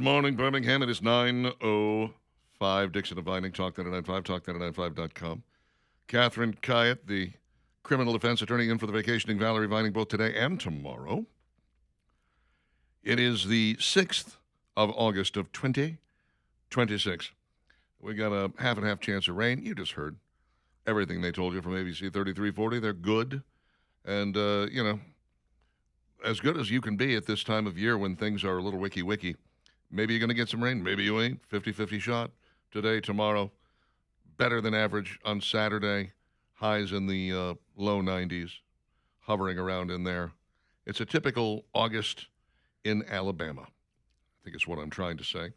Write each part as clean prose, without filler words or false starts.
Morning, Birmingham. It is 9:05. Dixon of Vining, Talk 995, talk995.com. Catherine Kyatt, the criminal defense attorney, in for the vacationing Valerie Vining, both today and tomorrow. It is the 6th of August of 2026. We got a half and half chance of rain. You just heard everything they told you from ABC 3340. They're good. And, as good as you can be at this time of year when things are a little wicky-wicky. Maybe you're going to get some rain. Maybe you ain't. 50-50 shot today, tomorrow. Better than average on Saturday. Highs in the low 90s, hovering around in there. It's a typical August in Alabama, I think is what I'm trying to say.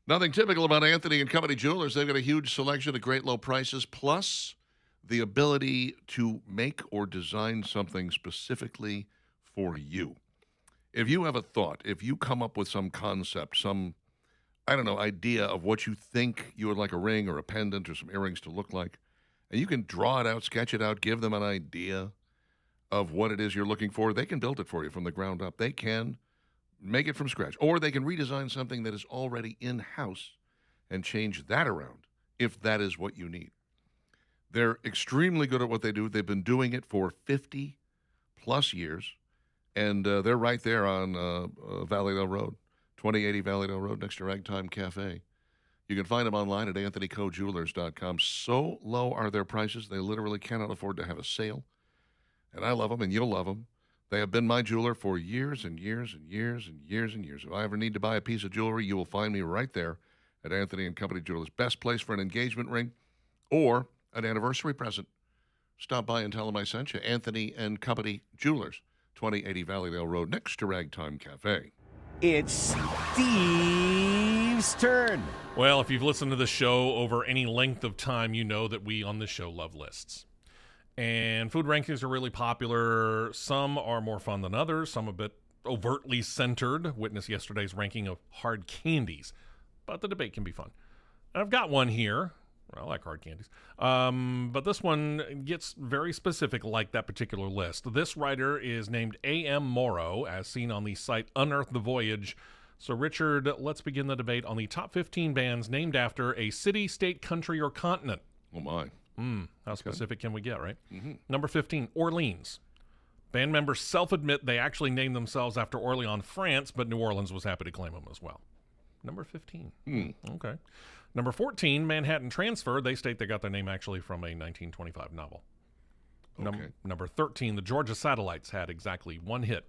Nothing typical about Anthony and Company Jewelers. They've got a huge selection at great low prices, plus the ability to make or design something specifically for you. If you have a thought, if you come up with some concept, some, idea of what you think you would like a ring or a pendant or some earrings to look like, and you can draw it out, sketch it out, give them an idea of what it is you're looking for, they can build it for you from the ground up. They can make it from scratch, or they can redesign something that is already in-house and change that around if that is what you need. They're extremely good at what they do. They've been doing it for 50-plus years. And they're right there on Valleydale Road, 2080 Valleydale Road, next to Ragtime Cafe. You can find them online at anthonycojewelers.com. So low are their prices, they literally cannot afford to have a sale. And I love them, and you'll love them. They have been my jeweler for years and years and years and years and years. If I ever need to buy a piece of jewelry, you will find me right there at Anthony and Company Jewelers. Best place for an engagement ring or an anniversary present. Stop by and tell them I sent you. Anthony and Company Jewelers. 2080 Valleydale Road, next to Ragtime Cafe. It's Steve's turn. Well, if you've listened to the show over any length of time, you know that we on this show love lists. And food rankings are really popular. Some are more fun than others, some a bit overtly centered. Witness yesterday's ranking of hard candies. But the debate can be fun. I've got one here. I like hard candies. But this one gets very specific like that particular list. This writer is named A.M. Morrow, as seen on the site Unearth the Voyage. So, Richard, let's begin the debate on the top 15 bands named after a city, state, country, or continent. Oh, my. How specific can we get, right? Mm-hmm. Number 15, Orleans. Band members self-admit they actually named themselves after Orleans, France, but New Orleans was happy to claim them as well. Number 15. Okay. Number 14, Manhattan Transfer. They state they got their name actually from a 1925 novel. Okay. Number 13, the Georgia Satellites had exactly one hit.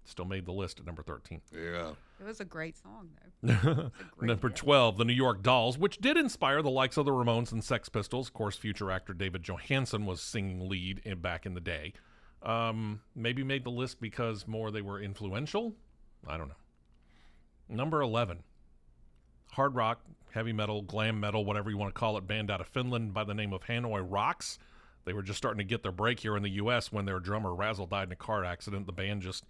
Still made the list at number 13. Yeah. It was a great song, though. Number 12, the New York Dolls, which did inspire the likes of the Ramones and Sex Pistols. Of course, future actor David Johansen was singing lead back in the day. Maybe made the list because they were influential? I don't know. Number 11, hard rock, heavy metal, glam metal, whatever you want to call it, band out of Finland by the name of Hanoi Rocks. They were just starting to get their break here in the U.S. when their drummer Razzle died in a car accident. The band just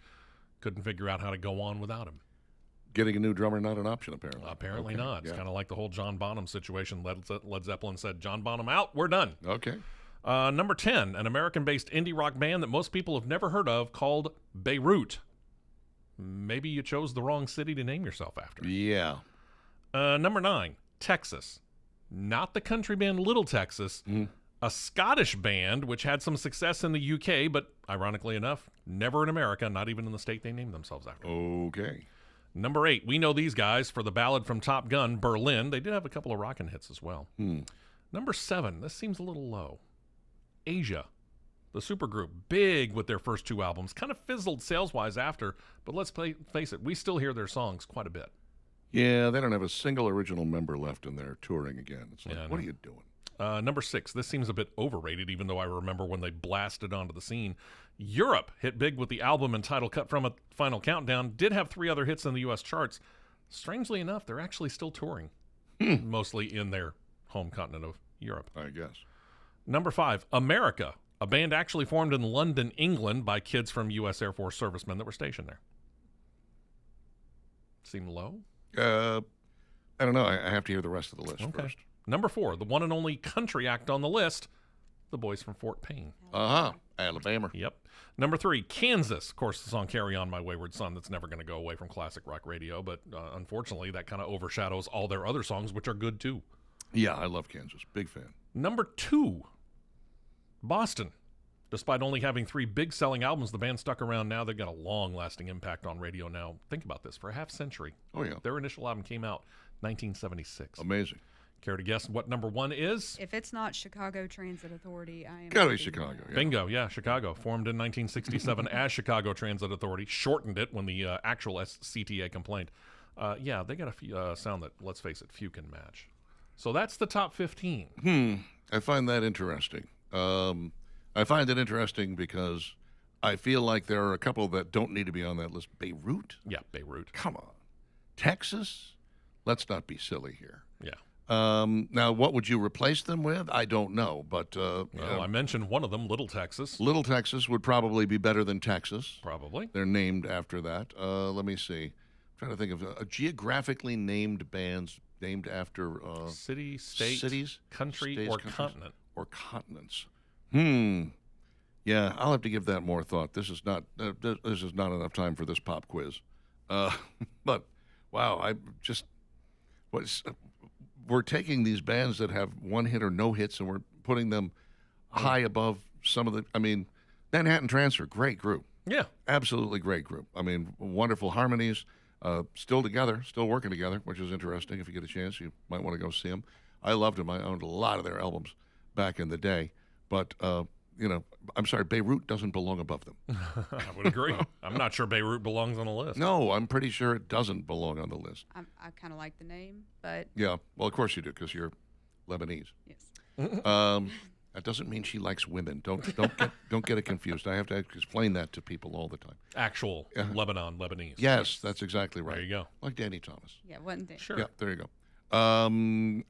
couldn't figure out how to go on without him. Getting a new drummer, not an option, apparently. Apparently Okay. not. It's Yeah. kind of like the whole John Bonham situation. Led Zeppelin said, John Bonham out, we're done. Okay. Number 10, an American-based indie rock band that most people have never heard of called Beirut. Maybe you chose the wrong city to name yourself after. Yeah. Number 9, Texas. Not the country band Little Texas. A Scottish band which had some success in the UK, but ironically enough, never in America, not even in the state they named themselves after. Okay. Number 8, we know these guys for the ballad from Top Gun, Berlin. They did have a couple of rockin' hits as well. Number 7, this seems a little low. Asia. The supergroup, big with their first 2 albums, kind of fizzled sales-wise after, but let's face it, we still hear their songs quite a bit. Yeah, they don't have a single original member left in their touring again. It's like, Yeah, I what know. are you doing? Number 6, this seems a bit overrated, even though I remember when they blasted onto the scene. Europe hit big with the album and title cut from a Final Countdown, did have 3 other hits in the U.S. charts. Strangely enough, they're actually still touring, mostly in their home continent of Europe. I guess. Number 5, America, a band actually formed in London, England by kids from U.S. Air Force servicemen that were stationed there. Seem low? I don't know. I have to hear the rest of the list first. Number 4, the one and only country act on the list, the Boys from Fort Payne. Uh-huh. Alabama. Yep. Number 3, Kansas. Of course, the song Carry On My Wayward Son, that's never going to go away from classic rock radio, but unfortunately, that kind of overshadows all their other songs, which are good too. Yeah, I love Kansas. Big fan. Number 2, Boston. Despite only having 3 big selling albums, the band stuck around now. They've got a long-lasting impact on radio now. Think about this, for a half century. Oh, yeah. Their initial album came out 1976. Amazing. Care to guess what number 1 is? If it's not Chicago Transit Authority, I am. Gotta be happy. Chicago. Yeah. Bingo, yeah, Chicago. Formed in 1967 as Chicago Transit Authority. Shortened it when the actual CTA complained. Yeah, they got a sound that, let's face it, few can match. So that's the top 15. I find that interesting. I find it interesting because I feel like there are a couple that don't need to be on that list. Beirut? Yeah, Beirut. Come on. Texas? Let's not be silly here. Yeah. Now, what would you replace them with? I don't know, but Well, I mentioned one of them, Little Texas. Little Texas would probably be better than Texas. Probably. They're named after that. Let me see. I'm trying to think of geographically named bands named after City, state, cities, country, states, or countries, continent. or continents. Yeah, I'll have to give that more thought. This is not enough time for this pop quiz. But wow, I just we're taking these bands that have one hit or no hits, and we're putting them high above some of the. I mean, Manhattan Transfer, great group, Yeah. absolutely great group. I mean, wonderful harmonies, still together, still working together, which is interesting. If you get a chance, you might want to go see them. I loved them. I owned a lot of their albums back in the day, but I'm sorry, Beirut doesn't belong above them. I would agree. I'm not sure Beirut belongs on the list. No, I'm pretty sure it doesn't belong on the list. I kind of like the name, but Yeah, well, of course you do, because you're Lebanese. yes. That doesn't mean she likes women. Don't get it confused. I have to explain that to people all the time. Actual Lebanese. Yes, that's exactly right. There you go. Like Danny Thomas. Yeah, wasn't it? Sure. Yeah, there you go. I'm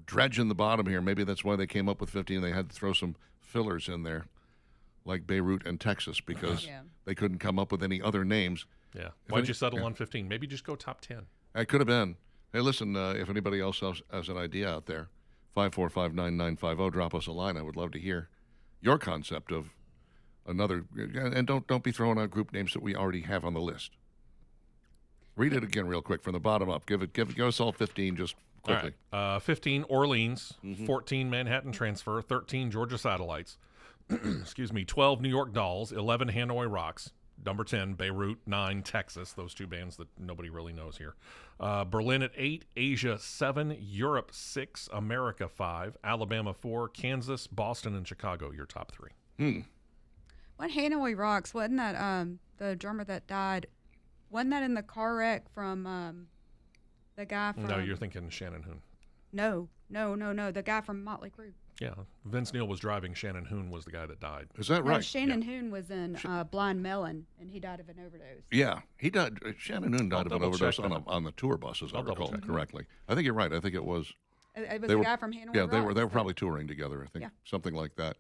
dredging the bottom here. Maybe that's why they came up with 15. They had to throw some fillers in there, like Beirut and Texas, because Yeah. they couldn't come up with any other names. Yeah. If Why'd any- you settle yeah. on 15? Maybe just go top 10. It could have been. Hey, listen, if anybody else has an idea out there, 545-9950, drop us a line. I would love to hear your concept of another. And don't be throwing out group names that we already have on the list. Read it again real quick from the bottom up. Give us all 15 just All quickly. right. 15, Orleans. Mm-hmm. 14, Manhattan Transfer. 13, Georgia Satellites. Excuse me. 12, New York Dolls. 11, Hanoi Rocks. Number 10, Beirut. 9, Texas. Those two bands that nobody really knows here. Berlin at 8, Asia 7, Europe 6, America 5, Alabama 4, Kansas, Boston, and Chicago, your top 3. What Hanoi Rocks? Wasn't that the drummer that died? Wasn't that in the car wreck from the guy from? No, you're thinking Shannon Hoon. No. The guy from Motley Crue. Yeah. Vince Neil was driving. Shannon Hoon was the guy that died. Is that No, right? Shannon Hoon was in Blind Melon, and he died of an overdose. Yeah, he died. Shannon Hoon died of an double overdose check that. on the tour bus, as I I'll double recall check. correctly. I think you're right. I think it was. It was They the were- guy from Hanoi Yeah, Rocks. they were probably touring together. I think Yeah. something like that.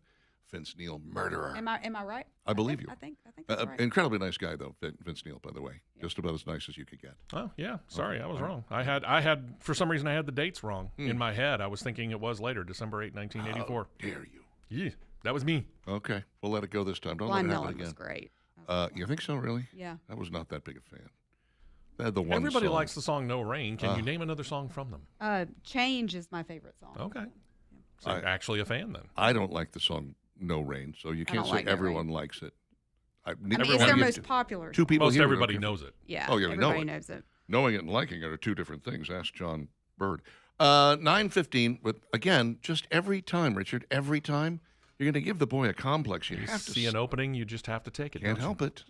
Vince Neil, murderer. Am I right? I believe you. I think that's right. Incredibly nice guy, though, Vince Neil, by the way. Just about as nice as you could get. Oh, yeah. Sorry, I was wrong. I had for some reason I had the dates wrong in my head. I was thinking it was later, December 8, 1984. Dare you? Yeah, that was me. Okay, we'll let it go this time. Don't Blind let it happen Melon was again. great. You think so, really? Yeah. I was not that big a fan. They had the one Everybody song. likes the song No Rain. Can you name another song from them? Change is my favorite song. Okay. So I- actually a fan then. I don't like the song No Rain, so you can't don't say like No everyone likes it. I mean, it's Everyone their gets most popular. Two people Most here everybody don't- knows it. Yeah. Oh, yeah, we know everybody it. knows it. Knowing it and liking it are two different things. Ask John Bird. 9:15 with, again, just every time, Richard, every time, you're going to give the boy a complex. You You have to see an opening, you just have to take it. Can't don't you? help it.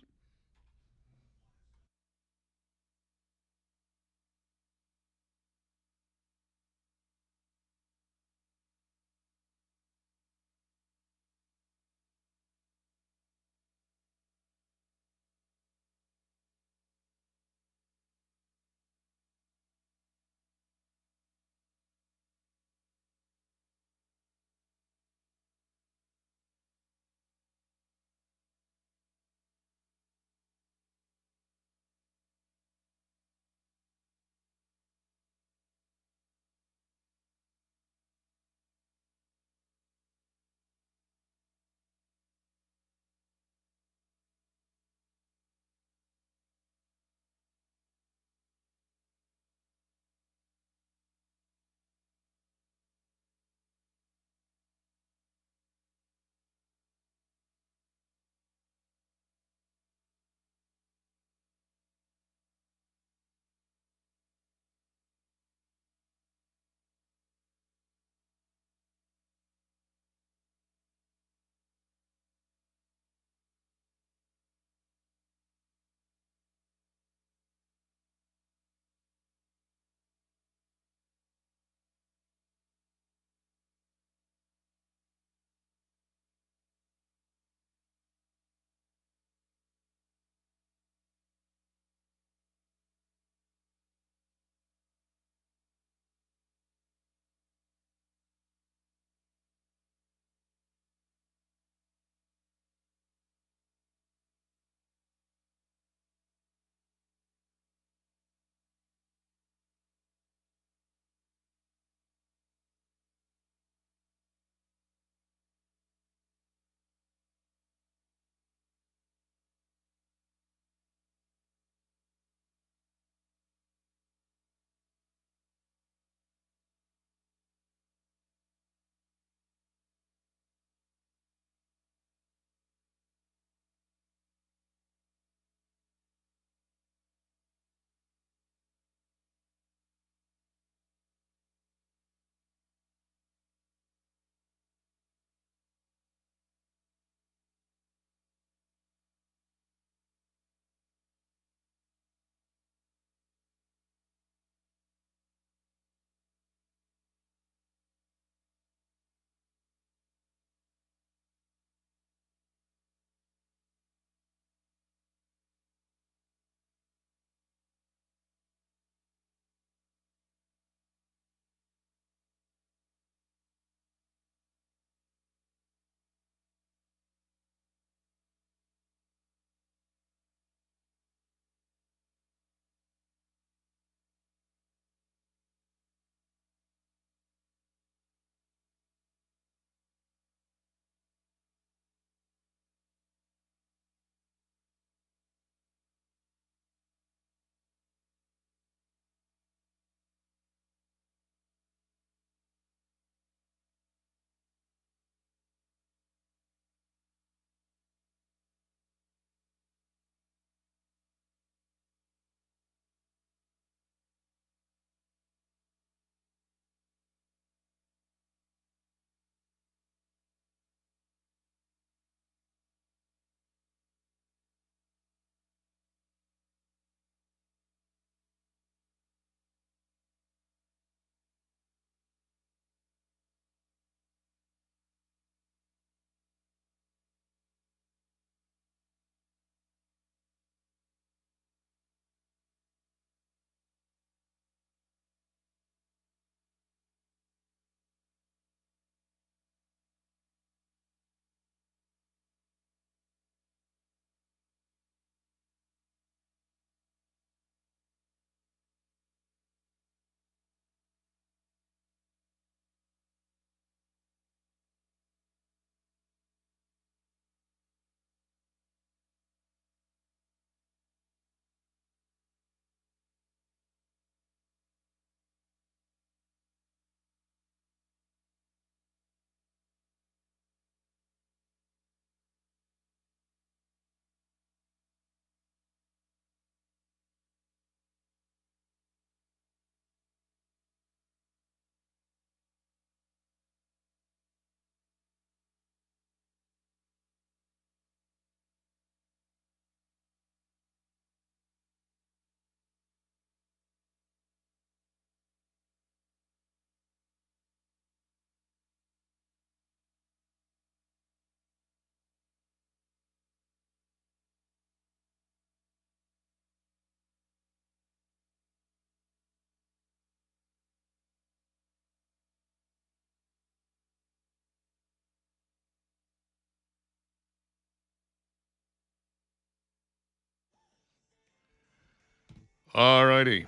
All righty.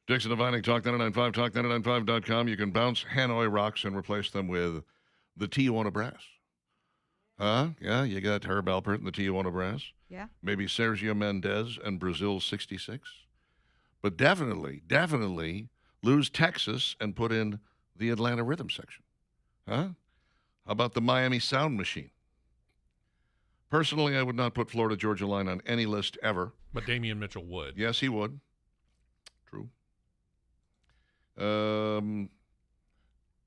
Dixon Divining, Talk 99.5, talk995.com. You can bounce Hanoi Rocks and replace them with the Tijuana Brass. Huh? Yeah, you got Herb Alpert and the Tijuana Brass. Yeah. Maybe Sergio Mendez and Brazil 66. But definitely lose Texas and put in the Atlanta Rhythm section. Huh? How about the Miami Sound Machine? Personally, I would not put Florida Georgia Line on any list ever. But Damian Mitchell would. Yes, he would. True.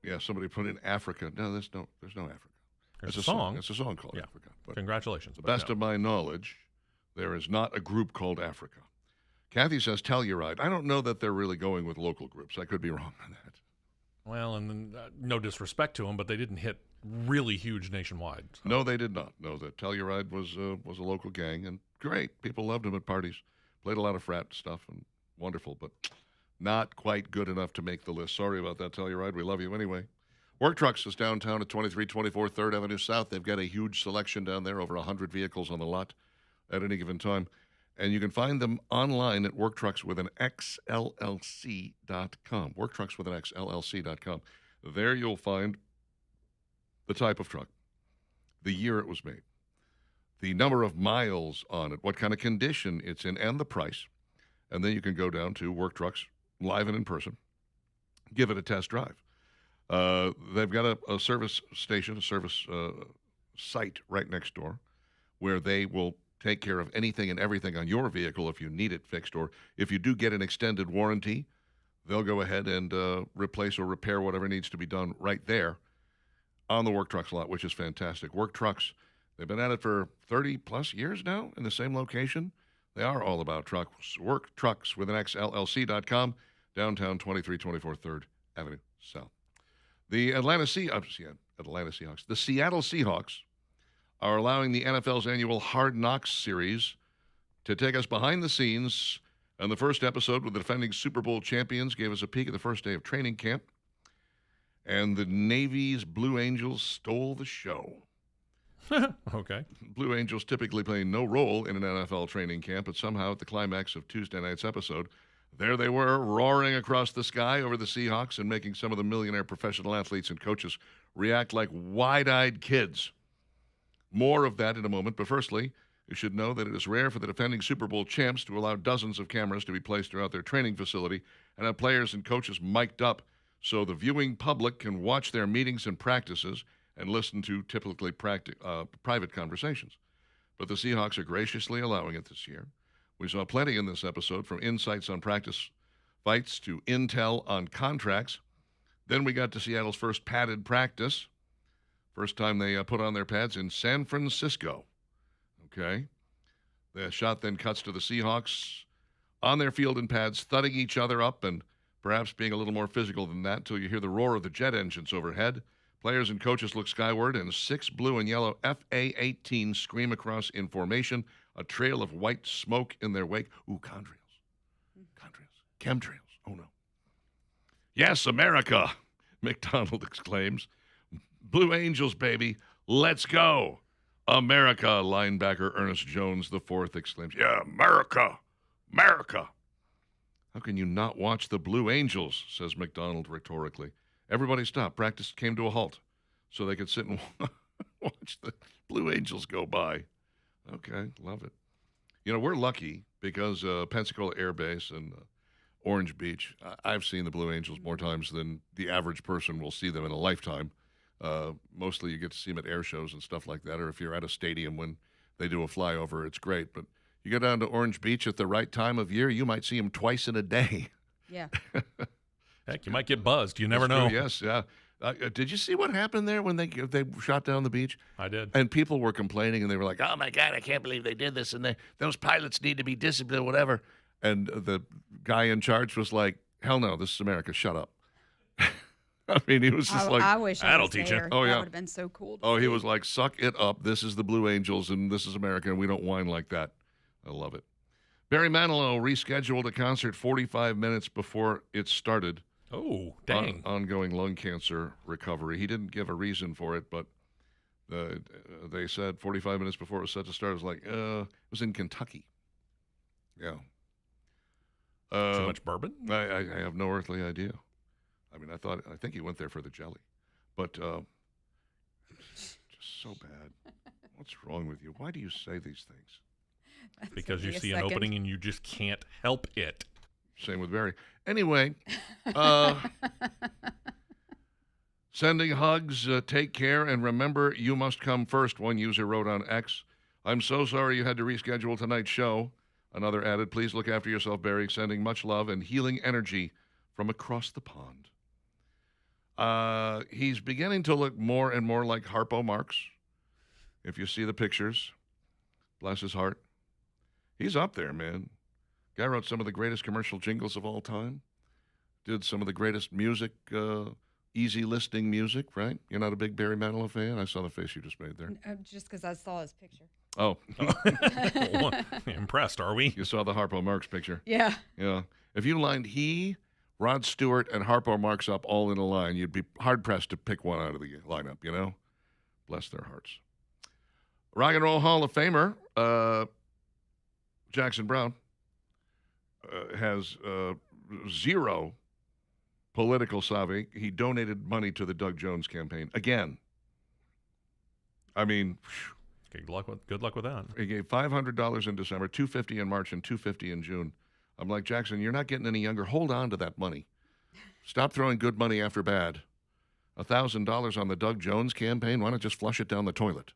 Yeah, somebody put in Africa. No, there's no Africa. There's It's a song. It's a song called Yeah. Africa. But Congratulations. to the but best no. of my knowledge, there is not a group called Africa. Kathy says Telluride. I don't know that they're really going with local groups. I could be wrong on that. Well, and then no disrespect to them, but they didn't hit really huge nationwide. So. No, they did not. No, that Telluride was a local gang, and great. People loved them at parties. Played a lot of frat stuff, and wonderful, but not quite good enough to make the list. Sorry about that, Telluride. We love you anyway. Work Trucks is downtown at 2324 3rd Avenue South. They've got a huge selection down there, over 100 vehicles on the lot at any given time. And you can find them online at worktruckswithanxllc.com. Worktruckswithanxllc.com. There you'll find the type of truck, the year it was made, the number of miles on it, what kind of condition it's in, and the price. And then you can go down to Work Trucks live and in person, give it a test drive. They've got a service station, a service site right next door where they will take care of anything and everything on your vehicle if you need it fixed, or if you do get an extended warranty, they'll go ahead and replace or repair whatever needs to be done right there on the Work Trucks lot, which is fantastic. Work Trucks, they've been at it for 30-plus years now in the same location. They are all about trucks. Work Trucks with an XLLC.com, downtown 2324 3rd Avenue South. The the Seattle Seahawks are allowing the NFL's annual Hard Knocks series to take us behind the scenes. And the first episode with the defending Super Bowl champions gave us a peek at the first day of training camp. And the Navy's Blue Angels stole the show. Okay. Blue Angels typically play no role in an NFL training camp, but somehow at the climax of Tuesday night's episode, there they were, roaring across the sky over the Seahawks and making some of the millionaire professional athletes and coaches react like wide-eyed kids. More of that in a moment, but firstly, you should know that it is rare for the defending Super Bowl champs to allow dozens of cameras to be placed throughout their training facility and have players and coaches mic'd up so the viewing public can watch their meetings and practices and listen to typically private conversations. But the Seahawks are graciously allowing it this year. We saw plenty in this episode, from insights on practice fights to intel on contracts. Then we got to Seattle's first padded practice. First time they put on their pads in San Francisco. Okay. The shot then cuts to the Seahawks on their field in pads, thudding each other up and perhaps being a little more physical than that until you hear the roar of the jet engines overhead. Players and coaches look skyward, and 6 blue and yellow FA-18 scream across in formation, a trail of white smoke in their wake. Ooh, contrails. Chemtrails. Oh, no. Yes, America, McDonald exclaims. Blue Angels, baby. Let's go. America, linebacker Ernest Jones IV exclaims. Yeah, America. America. How can you not watch the Blue Angels, says McDonald rhetorically. Everybody stopped. Practice came to a halt so they could sit and watch the Blue Angels go by. Okay, love it. You know, we're lucky because Pensacola Air Base and Orange Beach, I've seen the Blue Angels more times than the average person will see them in a lifetime. Mostly you get to see them at air shows and stuff like that, or if you're at a stadium when they do a flyover, it's great. But you go down to Orange Beach at the right time of year, you might see them twice in a day. Yeah. Heck, you might get buzzed. You never That's know. true, yes, yeah. Did you see what happened there when they shot down the beach? I did. And people were complaining, and they were like, "Oh my God, I can't believe they did this!" And those pilots need to be disciplined, whatever. And the guy in charge was like, "Hell no, this is America. Shut up." I mean, he was just I wish I that'll was teach you. there. Oh, yeah. That would have been so cool. To Oh, he see. was like, "Suck it up. This is the Blue Angels, and this is America, and we don't whine like that." I love it. Barry Manilow rescheduled a concert 45 minutes before it started. Oh, dang. Ongoing lung cancer recovery. He didn't give a reason for it, but they said 45 minutes before it was set to start. It was like, it was in Kentucky. Yeah. Too much bourbon? I have no earthly idea. I mean, I think he went there for the jelly, but just so bad. What's wrong with you? Why do you say these things? Because you Give me see a an second. opening and you just can't help it. Same with Barry. Anyway, sending hugs, take care, and remember, you must come first, one user wrote on X. I'm so sorry you had to reschedule tonight's show. Another added, please look after yourself, Barry, sending much love and healing energy from across the pond. He's beginning to look more and more like Harpo Marx. If you see the pictures, bless his heart. He's up there, man. Guy wrote some of the greatest commercial jingles of all time. Did some of the greatest music, easy listening music, right? You're not a big Barry Manilow fan? I saw the face you just made there. Just because I saw his picture. Oh, Impressed, are we? you saw the Harpo Marx picture. Yeah. Yeah. If you lined he, Rod Stewart, and Harpo Marx up all in a line, you'd be hard-pressed to pick one out of the lineup, you know? Bless their hearts. Rock and Roll Hall of Famer, Jackson Brown, has zero political savvy. He donated money to the Doug Jones campaign. Again. I mean, Good luck with that. he gave $500 in December, $250 in March, and $250 in June. I'm like, Jackson, you're not getting any younger. Hold on to that money. Stop throwing good money after bad. $1,000 on the Doug Jones campaign. Why not just flush it down the toilet?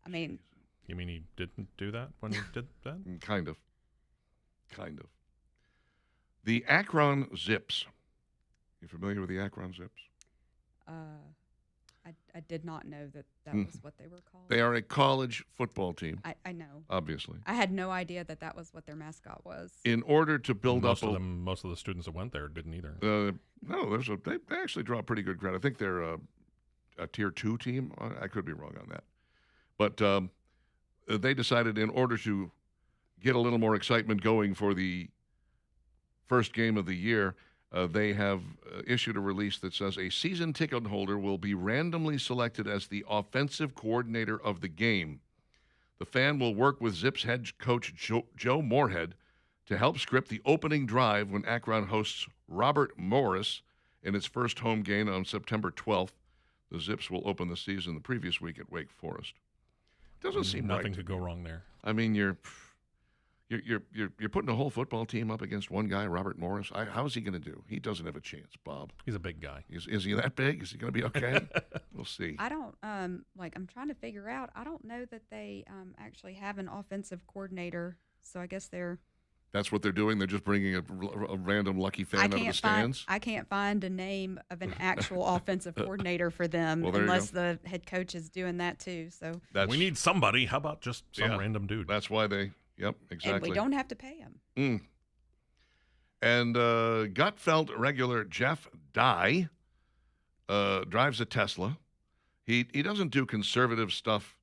I mean, You mean he didn't do that when he did that? Kind of. The Akron Zips. You familiar with the Akron Zips? I did not know that was what they were called. They are a college football team, I know. obviously. I had no idea that was what their mascot was. In order to build Most up of the students that went there didn't either. no, they actually draw a pretty good crowd. I think they're a tier 2 team. I could be wrong on that. But they decided in order to get a little more excitement going for the first game of the year, they have issued a release that says a season ticket holder will be randomly selected as the offensive coordinator of the game. The fan will work with Zips head coach Joe Moorhead to help script the opening drive when Akron hosts Robert Morris in its first home game on September 12th. The Zips will open the season the previous week at Wake Forest. Doesn't seem Nothing right. could go wrong there. I mean, you're putting a whole football team up against one guy, Robert Morris. How is he going to do? He doesn't have a chance, Bob. He's a big guy. Is he that big? Is he going to be okay? We'll see. I don't I'm trying to figure out. I don't know that they actually have an offensive coordinator. So I guess That's what they're doing. They're just bringing a random lucky fan out of the stands. I can't find a name of an actual offensive coordinator for them Well, there you unless the head coach is doing that too. So We need somebody. How about just some Yeah. random dude? That's why they. Yep, exactly. and we don't have to pay him. And Gutfeld regular Jeff Dye drives a Tesla. He doesn't do conservative stuff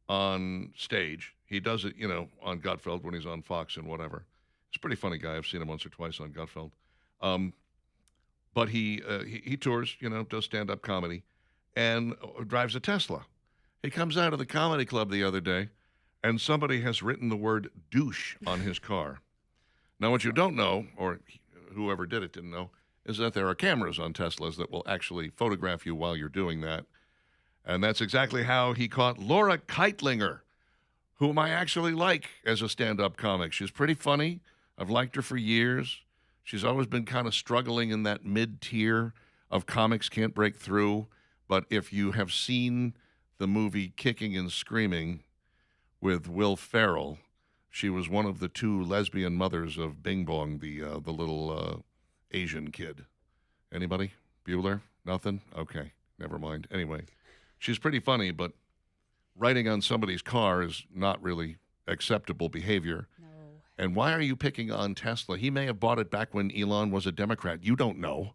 on stage. He does it, on Gutfeld when he's on Fox and whatever. He's a pretty funny guy. I've seen him once or twice on Gutfeld. But he tours, does stand-up comedy, and drives a Tesla. He comes out of the comedy club the other day, and somebody has written the word douche on his car. Now, what you don't know, or whoever did it didn't know, is that there are cameras on Teslas that will actually photograph you while you're doing that. And that's exactly how he caught Laura Keitlinger, whom I actually like as a stand-up comic. She's pretty funny. I've liked her for years. She's always been kind of struggling in that mid-tier of comics can't break through. But if you have seen the movie Kicking and Screaming with Will Ferrell, she was one of the two lesbian mothers of Bing Bong, the little Asian kid. Anybody? Bueller? Nothing? Okay, never mind. Anyway, she's pretty funny, but writing on somebody's car is not really acceptable behavior. No. And why are you picking on Tesla? He may have bought it back when Elon was a Democrat. You don't know.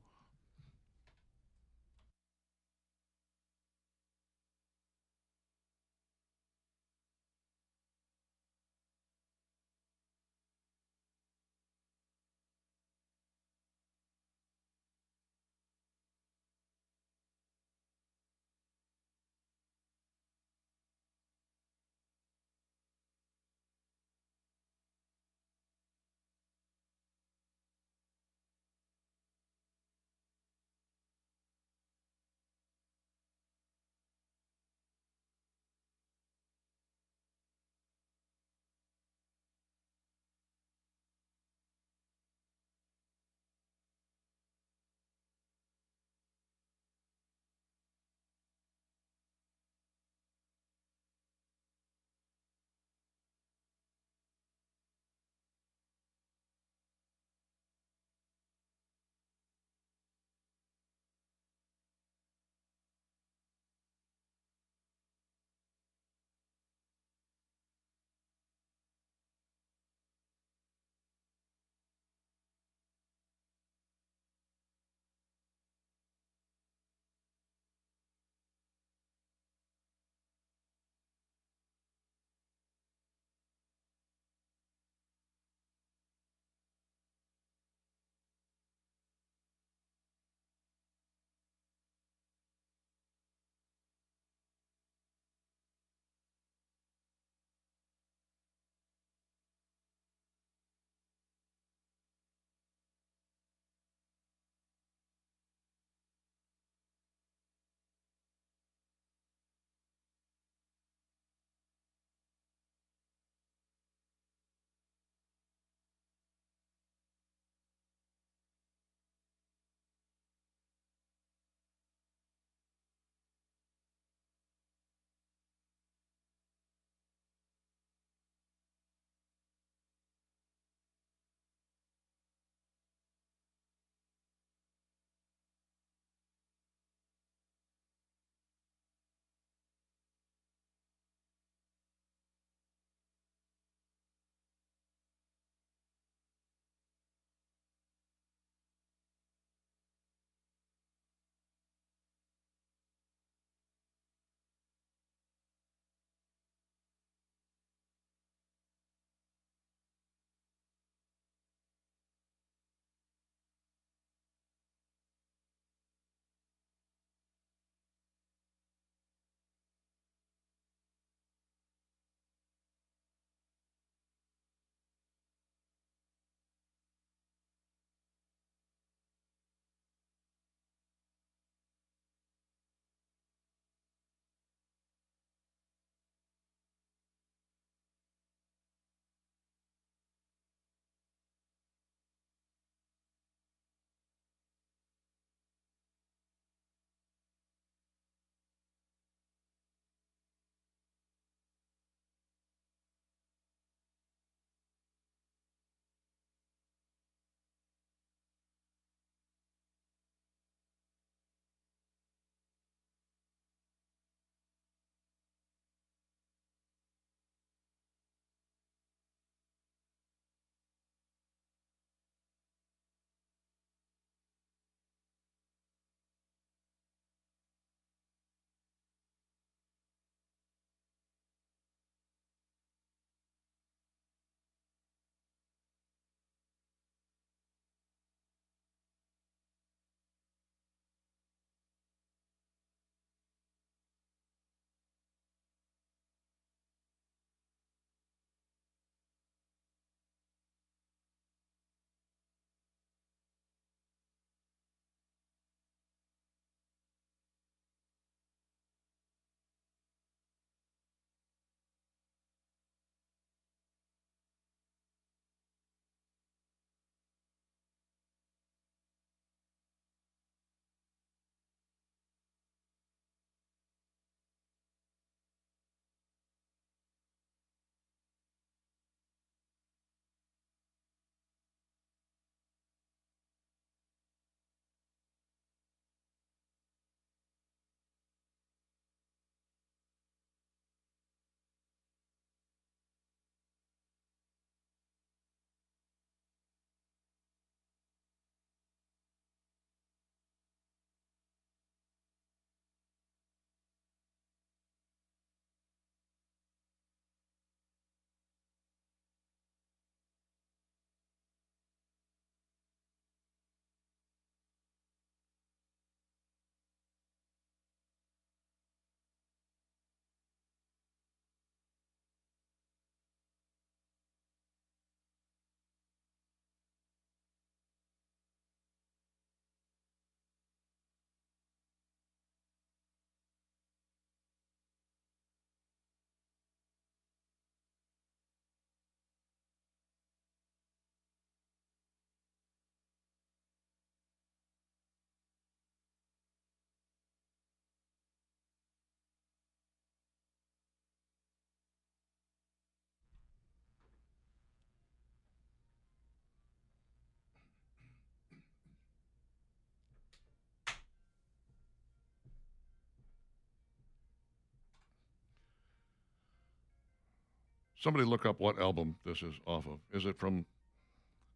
Somebody look up what album this is off of. Is it from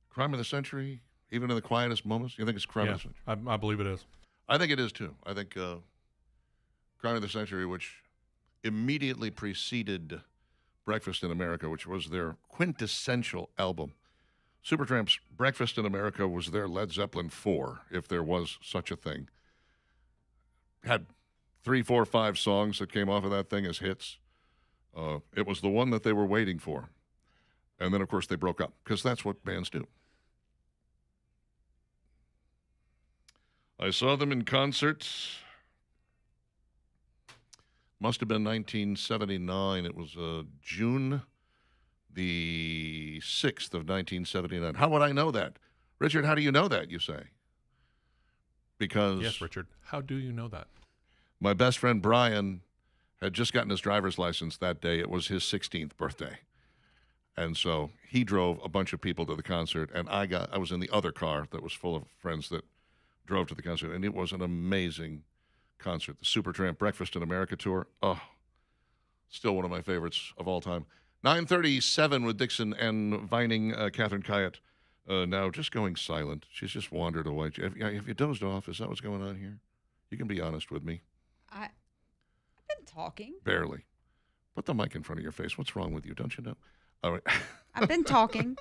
Crime of the Century? Even in the quietest moments? You think it's Crime of the Century? I believe it is. I think it is, too. I think Crime of the Century, which immediately preceded Breakfast in America, which was their quintessential album. Supertramp's Breakfast in America was their Led Zeppelin 4, if there was such a thing. Had 3, 4, 5 songs that came off of that thing as hits. It was the one that they were waiting for. And then, of course, they broke up, because that's what bands do. I saw them in concert. Must have been 1979. It was June the 6th of 1979. How would I know that? Richard, how do you know that, you say? Because Yes, Richard. How do you know that? my best friend Brian had just gotten his driver's license that day. It was his 16th birthday. And so he drove a bunch of people to the concert, and I was in the other car that was full of friends that drove to the concert, and it was an amazing concert. The Supertramp Breakfast in America tour. Oh, still one of my favorites of all time. 9:37 with Dixon and Vining Catherine Kayat. Now just going silent. She's just wandered away. Have you dozed off? Is that what's going on here? You can be honest with me. I've been talking. Barely. Put the mic in front of your face. What's wrong with you? Don't you know? All right. I've been talking.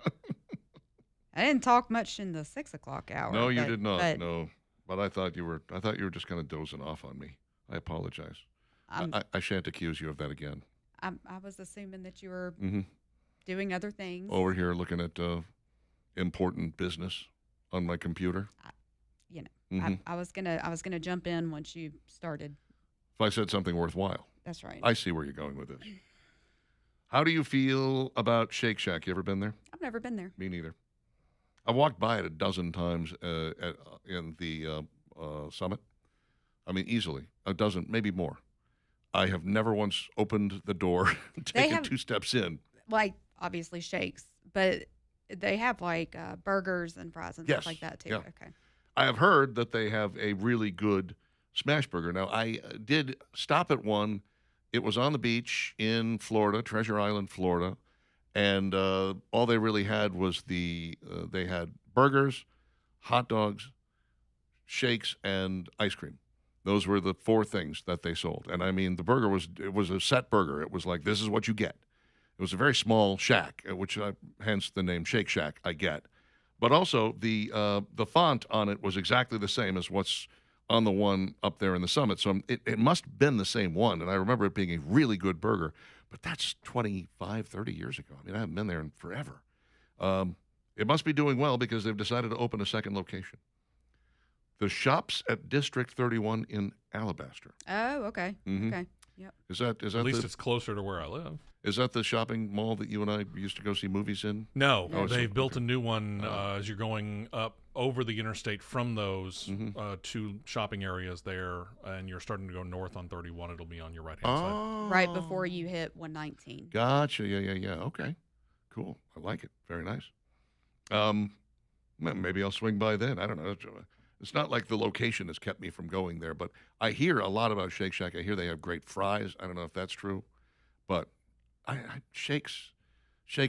I didn't talk much in the 6 o'clock hour. No, you but- did not. But No. But I thought you were just kind of dozing off on me. I apologize. I'm- I shan't accuse you of that again. I was assuming that you were Mm-hmm. doing other things. Over here looking at important business on my computer. You know, Mhm. I was gonna jump in once you started. If I said something worthwhile. That's right. I see where you're going with this. How do you feel about Shake Shack? You ever been there? I've never been there. Me neither. I walked by it a dozen times in the summit. I mean, easily a dozen, maybe more. I have never once opened the door, taken have- 2 steps in. Like obviously shakes, but they have like burgers and fries and Yes, stuff like that too. yeah. Okay. I have heard that they have a really good smash burger. Now, I did stop at one. It was on the beach in Florida, Treasure Island, Florida, and all they really had was they had burgers, hot dogs, shakes, and ice cream. Those were the 4 things that they sold. And I mean, the burger was a set burger. It was like, this is what you get. It was a very small shack, which hence the name Shake Shack, I get. But also the font on it was exactly the same as what's on the one up there in the summit. So it must have been the same one. And I remember it being a really good burger. But that's 25, 30 years ago. I mean, I haven't been there in forever. It must be doing well because they've decided to open a second location. The Shops at District 31 in Alabaster. Oh, okay. Mhm. Okay. Yep. Is that At least it's closer to where I live. is that the shopping mall that you and I used to go see movies in? No, Oh, they've so- built okay. a new one as you're going up over the interstate from those Mhm. 2 shopping areas there, and you're starting to go north on 31. It'll be on your right-hand side. Oh, Right before you hit 119. Gotcha. Yeah. Okay. Cool. I like it. Very nice. Maybe I'll swing by then. I don't know. It's not like the location has kept me from going there, but I hear a lot about Shake Shack. I hear they have great fries. I don't know if that's true, but shakes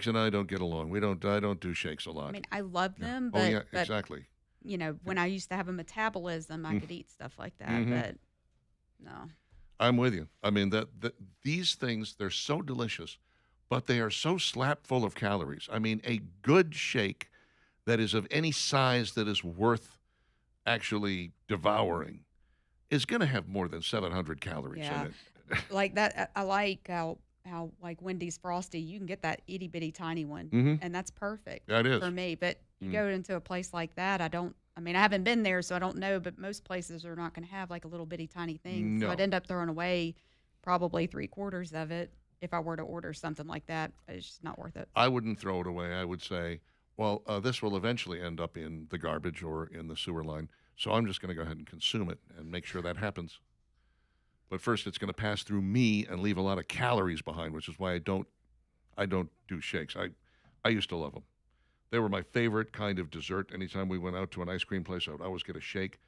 and I don't get along. I don't do shakes a lot. I mean, I love them, Oh but, yeah, but exactly. you know, when I used to have a metabolism, I could eat stuff like that. Mhm. But no. I'm with you. I mean that these things, they're so delicious, but they are so slap full of calories. I mean, a good shake that is of any size that is worth actually devouring is going to have more than 700 calories Yeah. in it. Like that, I like how like Wendy's Frosty, you can get that itty bitty tiny one, Mhm. and that's perfect That is. for me. But you Mm. go into a place like that, I mean, I haven't been there, so I don't know. But most places are not going to have like a little bitty tiny thing. No. So I'd end up throwing away probably 3/4 of it if I were to order something like that. It's just not worth it. I wouldn't throw it away. I would say, well, this will eventually end up in the garbage or in the sewer line. So I'm just going to go ahead and consume it and make sure that happens. But first, it's going to pass through me and leave a lot of calories behind, which is why I don't do shakes. I used to love them. They were my favorite kind of dessert. Anytime we went out to an ice cream place, I would always get a shake.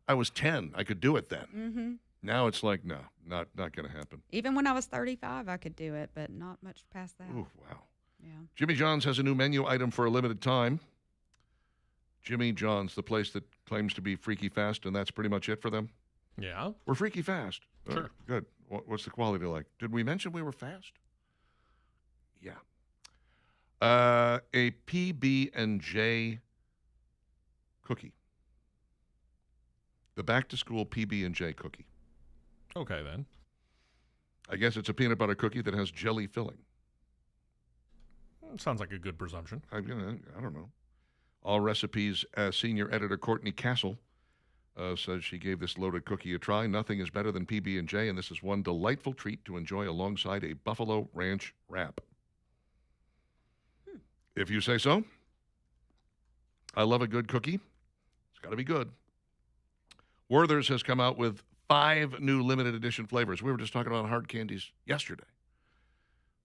I was 10. I could do it then. Mm-hmm. Now it's like, no, not going to happen. Even when I was 35, I could do it, but not much past that. Ooh, wow. Yeah. Jimmy John's has a new menu item for a limited time. Jimmy John's, the place that claims to be freaky fast, and that's pretty much it for them. Yeah. We're freaky fast. Sure. Good. What's the quality like? Did we mention we were fast? Yeah. A PB&J cookie. The back-to-school PB&J cookie. Okay, then. I guess it's a peanut butter cookie that has jelly filling. Sounds like a good presumption. I don't know. All Recipes senior editor Courtney Castle says she gave this loaded cookie a try. Nothing is better than PB&J, and this is one delightful treat to enjoy alongside a Buffalo Ranch wrap. If you say so. I love a good cookie. It's got to be good. Werther's has come out with 5 new limited edition flavors. We were just talking about hard candies yesterday.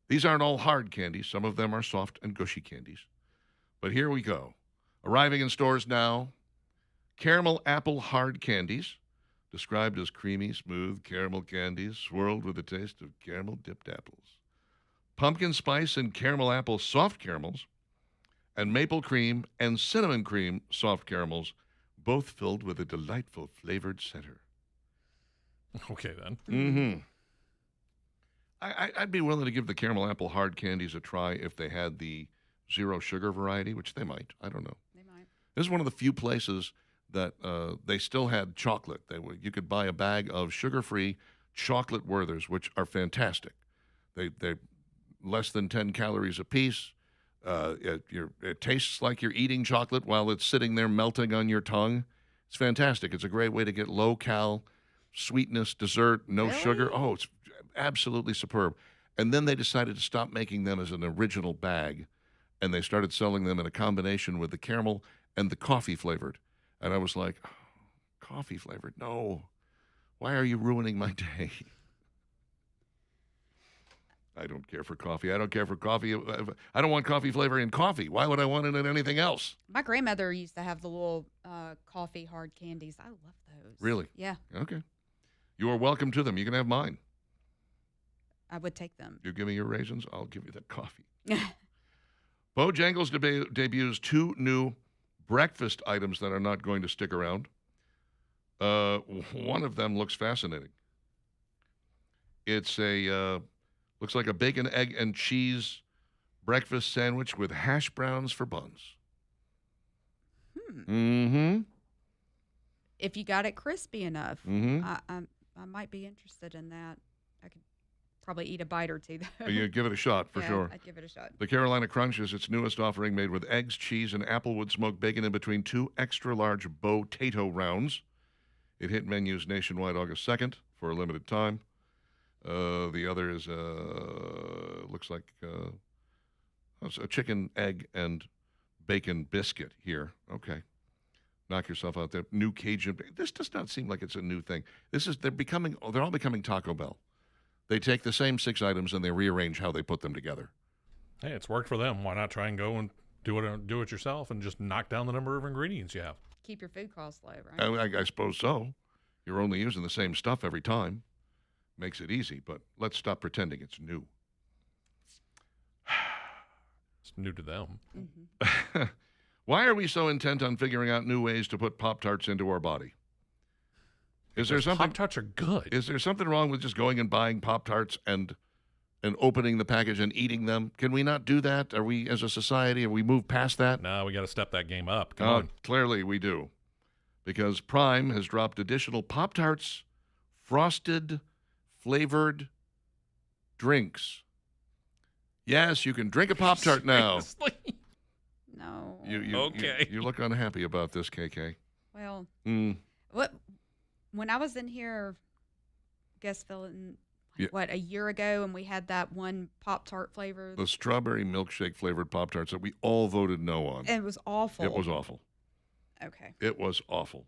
These aren't all hard candies. Some of them are soft and gushy candies. But here we go. Arriving in stores now, caramel apple hard candies, described as creamy, smooth caramel candies swirled with a taste of caramel-dipped apples. Pumpkin spice and caramel apple soft caramels, and maple cream and cinnamon cream soft caramels, both filled with a delightful flavored center. Okay, then. Mm-hmm. I'd be willing to give the caramel apple hard candies a try if they had the zero sugar variety, which they might. I don't know. They might. This is one of the few places that they still had chocolate. You could buy a bag of sugar-free chocolate Werthers, which are fantastic. They're less than 10 calories apiece. It tastes like you're eating chocolate while it's sitting there melting on your tongue. It's fantastic. It's a great way to get low-cal sweetness, dessert, no Really? sugar. Oh, it's absolutely superb. And then they decided to stop making them as an original bag, and they started selling them in a combination with the caramel and the coffee flavored. And I was like, oh, coffee flavored? No. Why are you ruining my day? I don't care for coffee. I don't care for coffee. I don't want coffee flavor in coffee. Why would I want it in anything else? My grandmother used to have the little coffee hard candies. I love those. Really? Yeah, Okay. You are welcome to them. You can have mine. I would take them. You give me your raisins, I'll give you the coffee. Bojangles debuts 2 new breakfast items that are not going to stick around. One of them looks fascinating. It's looks like a bacon, egg, and cheese breakfast sandwich with hash browns for buns. Mm-hmm. If you got it crispy enough, Mm-hmm. I might be interested in that. I could probably eat a bite or two, though. You give it a shot for Yeah, sure. I'd give it a shot. The Carolina Crunch is its newest offering, made with eggs, cheese, and applewood smoked bacon in between 2 extra-large Bo-tato rounds. It hit menus nationwide August 2nd for a limited time. The other is, looks like it's a chicken, egg, and bacon biscuit here. Okay. Knock yourself out there. New Cajun. This does not seem like it's a new thing. They're all becoming Taco Bell. They take the same 6 items and they rearrange how they put them together. Hey, it's worked for them. Why not try and go and do it yourself and just knock down the number of ingredients you have? Keep your food costs low, right? I suppose so. You're only using the same stuff every time. Makes it easy, but let's stop pretending it's new. It's new to them. Mm-hmm. Why are we so intent on figuring out new ways to put Pop-Tarts into our body? Is there something? Pop-Tarts are good. Is there something wrong with just going and buying Pop-Tarts and opening the package and eating them? Can we not do that? Are we, as a society, have we moved past that? No, we got to step that game up. Come on. Clearly we do. Because Prime has dropped additional Pop-Tarts, frosted, flavored drinks. Yes, you can drink a Pop-Tart now. Seriously? No. Okay. You look unhappy about this, KK. Well, Mm. when I was in here guest filling, Yeah. a year ago, and we had that one Pop-Tart flavor. The strawberry milkshake flavored Pop-Tarts that we all voted no on. It was awful. It was awful. Okay. It was awful.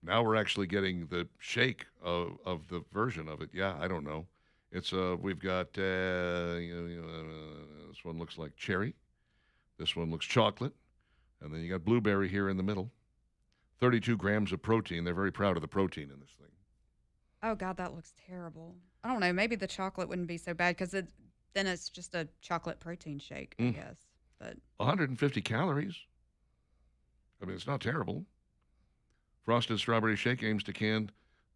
Now we're actually getting the shake of the version of it. Yeah, I don't know. It's we've got this one looks like cherry. This one looks chocolate. And then you got blueberry here in the middle. 32 grams of protein. They're very proud of the protein in this thing. Oh God, that looks terrible. I don't know. Maybe the chocolate wouldn't be so bad because then it's just a chocolate protein shake, I guess. But 150 calories. I mean, it's not terrible. Frosted Strawberry Shake aims to can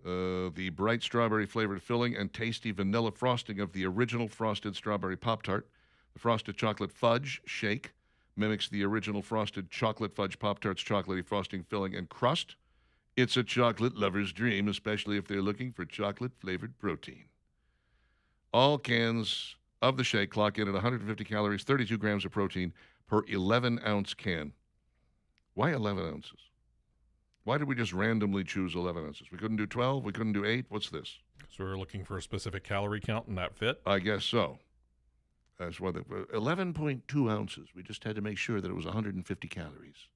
the bright strawberry flavored filling and tasty vanilla frosting of the original Frosted Strawberry Pop-Tart. The Frosted Chocolate Fudge Shake mimics the original Frosted Chocolate Fudge Pop-Tart's chocolatey frosting, filling, and crust. It's a chocolate lover's dream, especially if they're looking for chocolate-flavored protein. All cans of the shake clock in at 150 calories, 32 grams of protein per 11-ounce can. Why 11 ounces? Why did we just randomly choose 11 ounces? We couldn't do 12? We couldn't do 8? What's this? So we're looking for a specific calorie count and that fit? I guess so. That's why 11.2 ounces. We just had to make sure that it was 150 calories.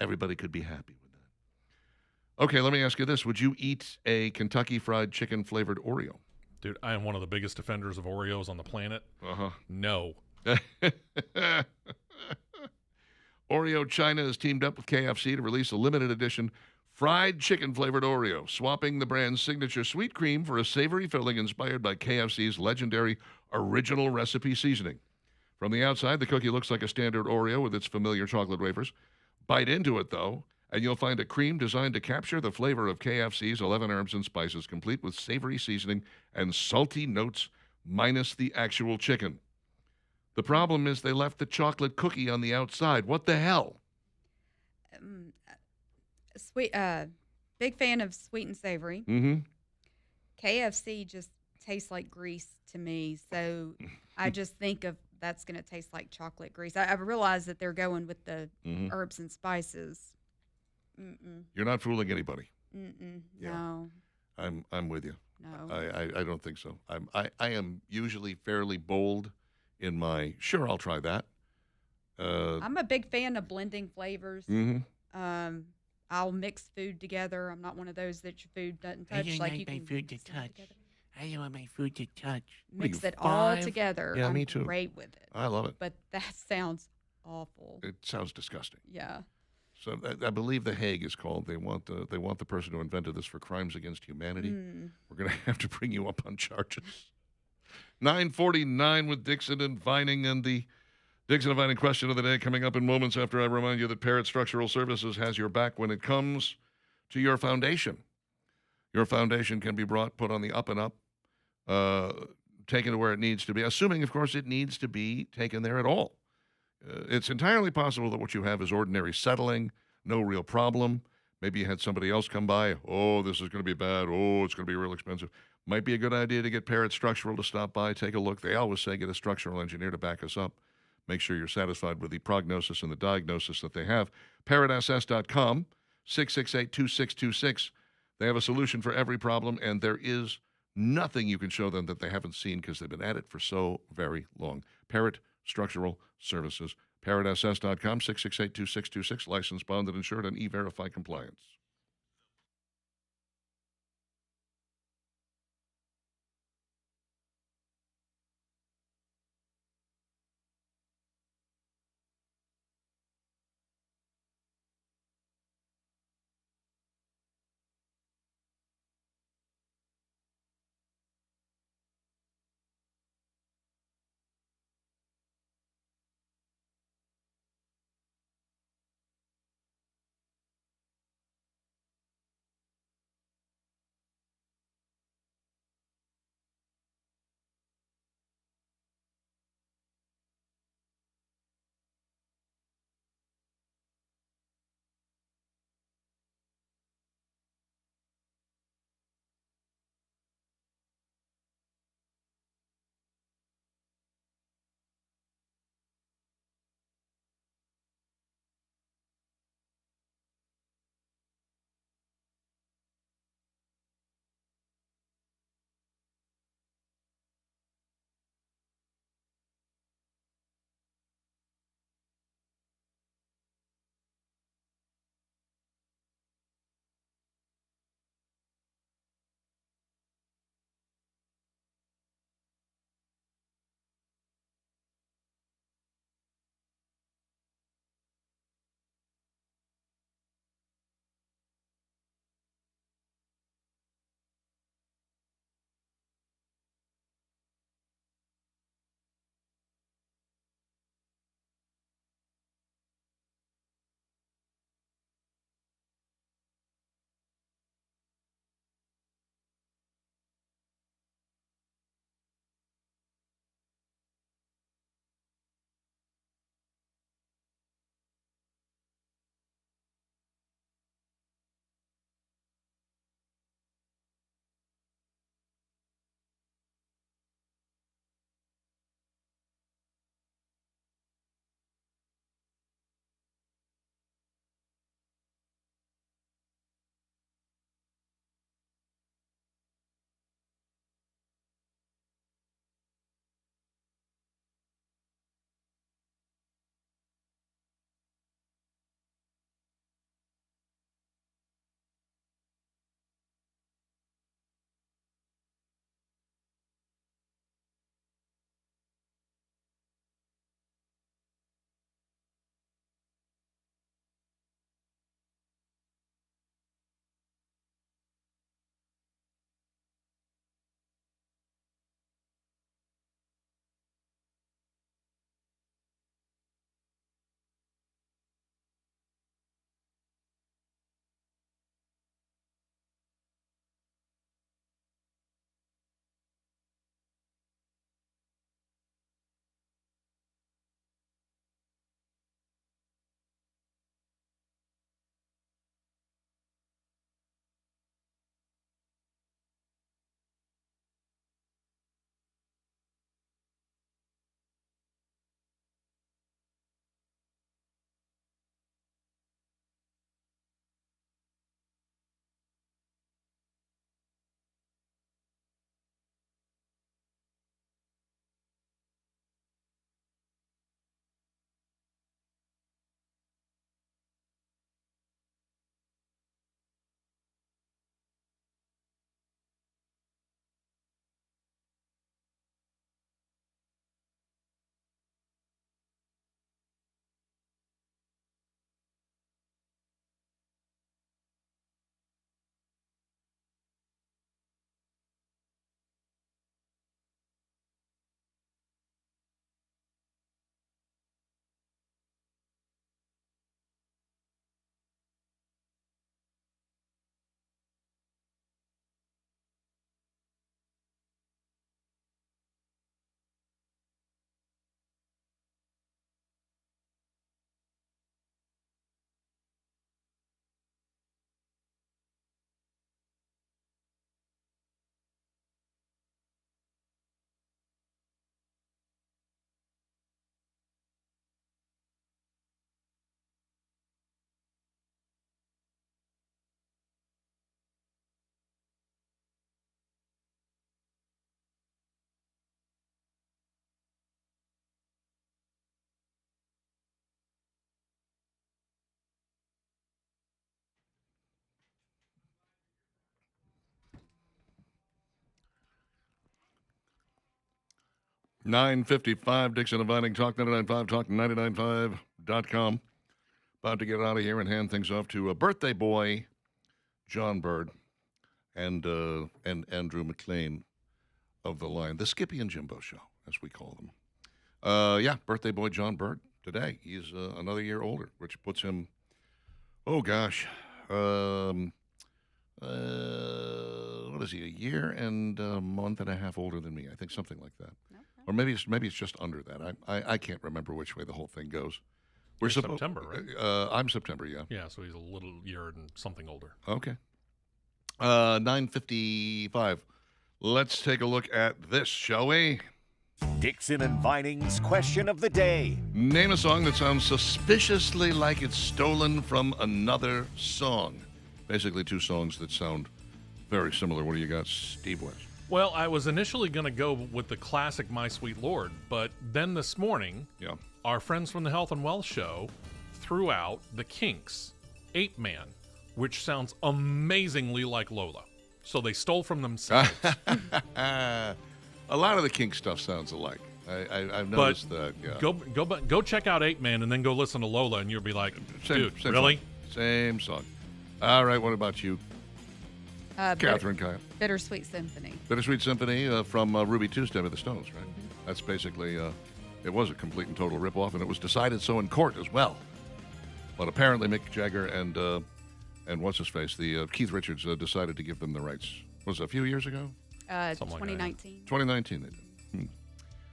Everybody could be happy with that. Okay, let me ask you this. Would you eat a Kentucky Fried Chicken flavored Oreo? Dude, I am one of the biggest offenders of Oreos on the planet. Uh-huh. No. Oreo China has teamed up with KFC to release a limited edition fried chicken flavored Oreo, swapping the brand's signature sweet cream for a savory filling inspired by KFC's legendary original recipe seasoning. From the outside, the cookie looks like a standard Oreo with its familiar chocolate wafers. Bite into it, though, and you'll find a cream designed to capture the flavor of KFC's 11 herbs and spices, complete with savory seasoning and salty notes, minus the actual chicken. The problem is they left the chocolate cookie on the outside. What the hell? sweet, big fan of sweet and savory. Mm-hmm. KFC just tastes like grease to me, so I just think of that's going to taste like chocolate grease. I realize that they're going with the herbs and spices. You're not fooling anybody. Yeah. No. I'm with you. No. I don't think so. I am usually fairly bold in my, sure, I'll try that. I'm a big fan of blending flavors. I'll mix food together. I'm not one of those that your food doesn't touch. I don't like like you my can food to mix them touch. together. I don't want my food to touch. Mix you, it all 5? together. Yeah, I'm me too. great with it. I love it. But that sounds awful. It sounds disgusting. Yeah. So I believe The Hague is called. They want the person who invented this for crimes against humanity. We're going to have to bring you up on charges. 9:49 with Dixon and Vining, and the Dixon and Vining question of the day coming up in moments after I remind you that Parrott Structural Services has your back when it comes to your foundation. Your foundation can be put on the up and up, taken to where it needs to be, assuming, of course, it needs to be taken there at all. It's entirely possible that what you have is ordinary settling, no real problem. Maybe you had somebody else come by. Oh, this is going to be bad. Oh, it's going to be real expensive. Might be a good idea to get Parrott Structural to stop by, take a look. They always say get a structural engineer to back us up. Make sure you're satisfied with the prognosis and the diagnosis that they have. ParrottSS.com, 668-2626. They have a solution for every problem, and there is nothing you can show them that they haven't seen because they've been at it for so very long. Parrott Structural Services. ParrottSS.com, 668-2626. Licensed, bonded, insured, and E-Verify compliance. 9:55, Dixon and Vining, Talk 99.5, Talk995.com. About to get out of here and hand things off to a birthday boy, John Bird, and Andrew McLean of the line, the Skippy and Jimbo Show, as we call them. Birthday boy John Bird today. He's another year older, which puts him, what is he, a year and a month and a half older than me? I think something like that. Okay. Or maybe it's just under that. I can't remember which way the whole thing goes. We're September, right? I'm September, yeah. Yeah, so he's a little year and something older. Okay. 9:55. Let's take a look at this, shall we? Dixon and Vining's question of the day. Name a song that sounds suspiciously like it's stolen from another song. Basically, two songs that sound very similar. What do you got, Steve West? Well, I was initially going to go with the classic My Sweet Lord, but then this morning, our friends from the Health and Wealth Show threw out the Kinks' Ape Man, which sounds amazingly like Lola. So they stole from themselves. A lot of the Kinks stuff sounds alike. I've noticed that. Yeah. Go check out Ape Man and then go listen to Lola, and you'll be like, dude, really? Same song. All right, what about you? Catherine Kyle. Bittersweet Symphony. Bittersweet Symphony from Ruby Tuesday with the Stones, right? Mm-hmm. That's basically, it was a complete and total ripoff, and it was decided so in court as well. But apparently Mick Jagger and what's-his-face, the Keith Richards, decided to give them the rights. Was it a few years ago? 2019. 2019 they did.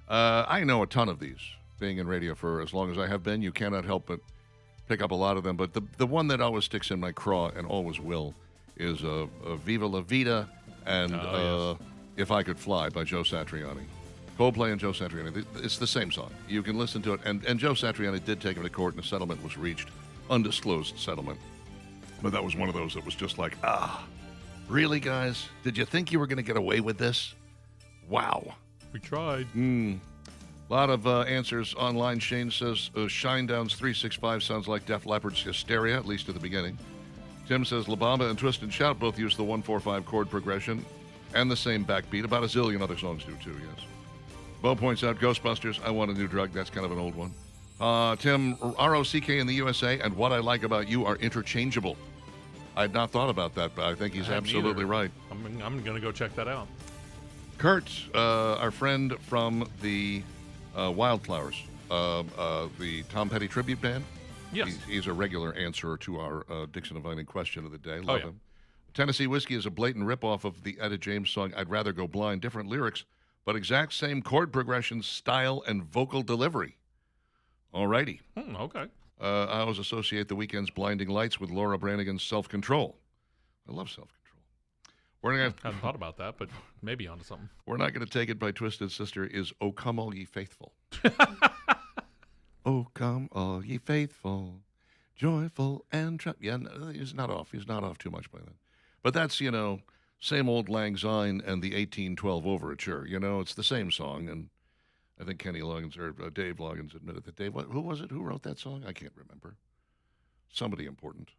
I know a ton of these, being in radio for as long as I have been. You cannot help but pick up a lot of them. But the one that always sticks in my craw and always will is Viva La Vida and If I Could Fly by Joe Satriani. Coldplay and Joe Satriani. It's the same song. You can listen to it. And Joe Satriani did take him to court, and a settlement was reached. Undisclosed settlement. But that was one of those that was just like, really, guys? Did you think you were going to get away with this? Wow. We tried. A lot of answers online. Shane says Shinedown's 365 sounds like Def Leppard's Hysteria, at least at the beginning. Tim says La Bamba and Twist and Shout both use the 1-4-5 chord progression and the same backbeat. About a zillion other songs do too, yes. Bo points out Ghostbusters, I Want a New Drug. That's kind of an old one. Tim, ROCK in the USA and What I Like About You are interchangeable. I had not thought about that, but I think he's absolutely right. I'm going to go check that out. Kurt, our friend from the Wildflowers, the Tom Petty tribute band. Yes. He's a regular answerer to our Dixon and Vining question of the day. Love him. Tennessee Whiskey is a blatant ripoff of the Etta James song, I'd Rather Go Blind. Different lyrics, but exact same chord progression, style, and vocal delivery. All righty. Okay. I always associate The Weeknd's Blinding Lights with Laura Branigan's Self-Control. I love Self-Control. I hadn't thought about that, but maybe onto something. We're Not Going to Take It by Twisted Sister is O Come All Ye Faithful. Oh, come all ye faithful, joyful and yeah, no, he's not off. He's not off too much by then. But that's, same old Lang Syne and the 1812 Overture. It's the same song. And I think Kenny Loggins or Dave Loggins admitted that. Dave, who was it? Who wrote that song? I can't remember. Somebody important.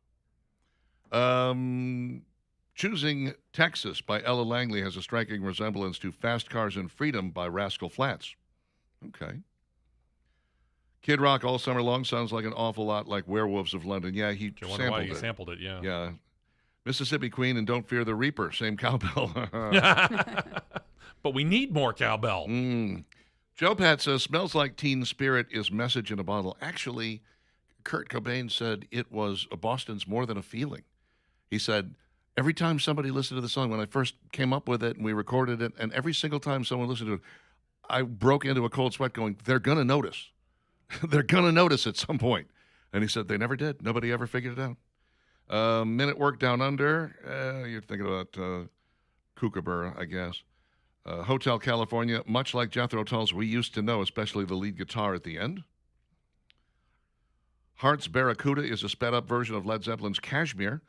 Choosing Texas by Ella Langley has a striking resemblance to Fast Cars and Freedom by Rascal Flatts. Okay. Kid Rock All Summer Long sounds like an awful lot like Werewolves of London. Yeah, he sampled why it. He sampled it, yeah. Yeah. Mississippi Queen and Don't Fear the Reaper, same cowbell. But we need more cowbell. Joe Pat says, Smells Like Teen Spirit is Message in a Bottle. Actually, Kurt Cobain said it was Boston's More Than a Feeling. He said, every time somebody listened to the song, when I first came up with it and we recorded it, and every single time someone listened to it, I broke into a cold sweat going, they're going to notice. They're going to notice at some point. And he said they never did. Nobody ever figured it out. Men at Work Down Under. You're thinking about Kookaburra, I guess. Hotel California, much like Jethro Tull's We Used to Know, especially the lead guitar at the end. Heart's Barracuda is a sped-up version of Led Zeppelin's Kashmir,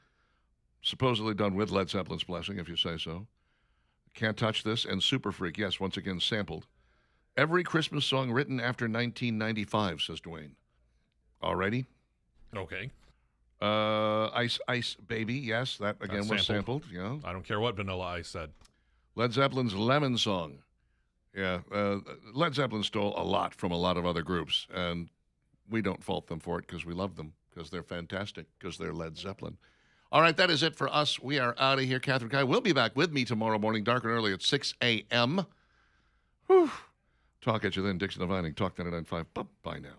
supposedly done with Led Zeppelin's blessing, if you say so. Can't Touch This and Super Freak, yes, once again sampled. Every Christmas song written after 1995, says Dwayne. Alrighty. Okay. Ice Ice Baby, yes, that again was sampled. Yeah. I don't care what Vanilla Ice said. Led Zeppelin's Lemon Song. Yeah. Led Zeppelin stole a lot from a lot of other groups, and we don't fault them for it because we love them, because they're fantastic, because they're Led Zeppelin. All right, that is it for us. We are out of here. Catherine Kai will be back with me tomorrow morning, dark and early at 6 a.m. Whew. Talk at you then, Dixon of Vining, Talk 99.5. Bye now.